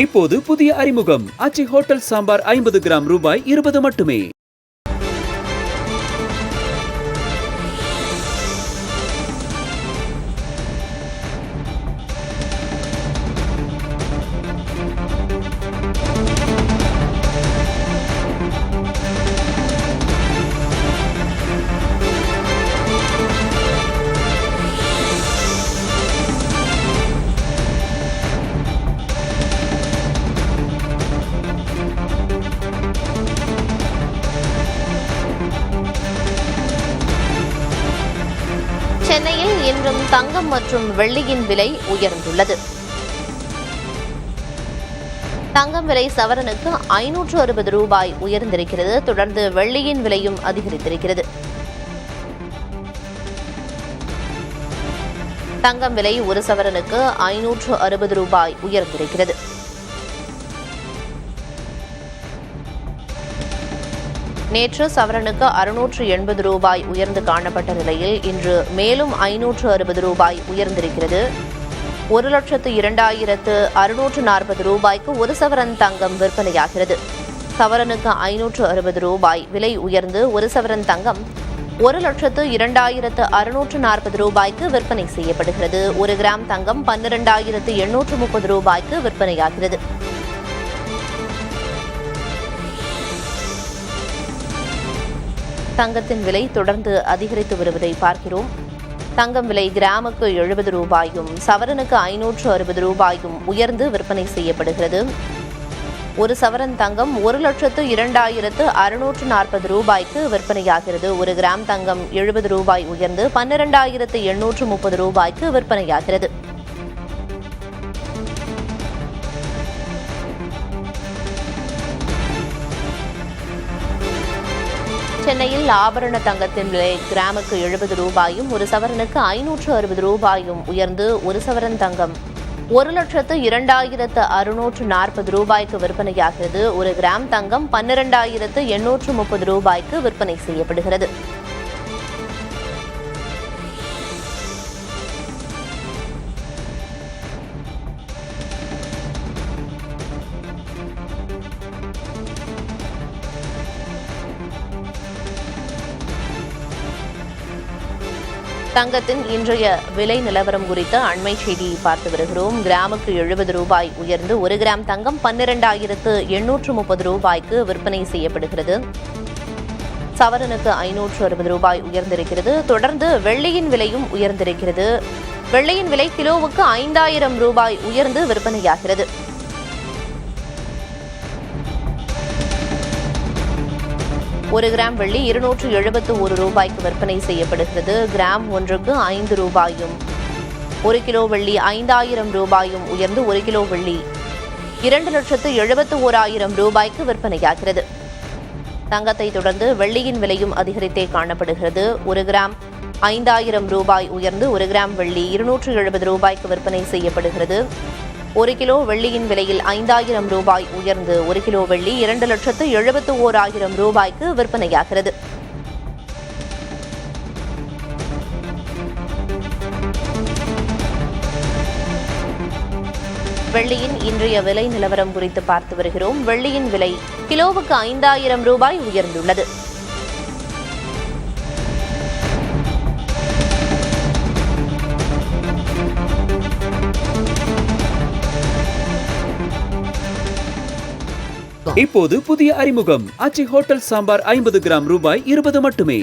இப்போது புதிய அறிமுகம் ஆச்சி ஹோட்டல் சாம்பார் 50 கிராம் ரூபாய் 20 மட்டுமே. சென்னையில் இன்றும் தங்கம் மற்றும் வெள்ளியின் விலை உயர்ந்துள்ளது. தங்கம் விலை சவரனுக்கு 560 ரூபாய் உயர்ந்திருக்கிறது. தொடர்ந்து வெள்ளியின் விலையும் அதிகரித்திருக்கிறது. தங்கம் விலை ஒரு சவரனுக்கு 560 ரூபாய் உயர்ந்திருக்கிறது. நேற்று சவரனுக்கு 680 ரூபாய் உயர்ந்து காணப்பட்ட நிலையில் இன்று மேலும் 560 ரூபாய் உயர்ந்திருக்கிறது. 1,02,640 ரூபாய்க்கு ஒரு சவரன் தங்கம் விற்பனையாகிறது. சவரனுக்கு 560 ரூபாய் விலை உயர்ந்து ஒரு சவரன் தங்கம் 1,02,640 ரூபாய்க்கு விற்பனை செய்யப்படுகிறது. 1 கிராம் தங்கம் 12,830 ரூபாய்க்கு விற்பனையாகிறது. தங்கத்தின் விலை தொடர்ந்து அதிகரித்து வருவதை பார்க்கிறோம். தங்கம் விலை கிராமுக்கு 70 ரூபாயும் சவரனுக்கு 560 ரூபாயும் உயர்ந்து விற்பனை செய்யப்படுகிறது. ஒரு சவரன் தங்கம் 1,02,640 ரூபாய்க்கு விற்பனையாகிறது. 1 கிராம் தங்கம் 70 ரூபாய் உயர்ந்து 12,830 ரூபாய்க்கு விற்பனையாகிறது. சென்னையில் ஆபரண தங்கத்தின் விலை கிராமுக்கு 70 ரூபாயும் ஒரு சவரனுக்கு 560 ரூபாயும் உயர்ந்து ஒரு சவரன் தங்கம் 1,02,640 ரூபாய்க்கு விற்பனையாகிறது. 1 கிராம் தங்கம் 12,830 ரூபாய்க்கு விற்பனை செய்யப்படுகிறது. தங்கத்தின் இன்றைய விலை நிலவரம் குறித்த அண்மை செய்தியை பார்த்து வருகிறோம். கிராமுக்கு 70 ரூபாய் உயர்ந்து 1 கிராம் தங்கம் 12,830 ரூபாய்க்கு விற்பனை செய்யப்படுகிறது. சவரனுக்கு 560 ரூபாய் உயர்ந்திருக்கிறது. தொடர்ந்து வெள்ளியின் விலையும் உயர்ந்திருக்கிறது. வெள்ளியின் விலை கிலோவுக்கு 5,000 ரூபாய் உயர்ந்து விற்பனையாகிறது. ஒரு கிராம் வெள்ளி 271 ரூபாய்க்கு விற்பனை செய்யப்படுகிறது. கிராம் ஒன்றுக்கு 5 ரூபாயும் 1 கிலோ வெள்ளி 5,000 ரூபாயும் உயர்ந்து 1 கிலோ வெள்ளி 2,71,000 ரூபாய்க்கு விற்பனையாகிறது. தங்கத்தை தொடர்ந்து வெள்ளியின் விலையும் அதிகரித்தே காணப்படுகிறது. 1 கிராம் 5,000 ரூபாய் உயர்ந்து 1 கிராம் வெள்ளி 270 ரூபாய்க்கு விற்பனை செய்யப்படுகிறது. 1 கிலோ வெள்ளியின் விலையில் 5,000 ரூபாய் உயர்ந்து 1 கிலோ வெள்ளி 2,71,000 ரூபாய்க்கு விற்பனையாகிறது. வெள்ளியின் இன்றைய விலை நிலவரம் குறித்து பார்த்து வருகிறோம். வெள்ளியின் விலை கிலோவுக்கு 5,000 ரூபாய் உயர்ந்துள்ளது. இப்போது புதிய அறிமுகம் ஆச்சி ஹோட்டல் சாம்பார் 50 கிராம் ரூபாய் 20 மட்டுமே.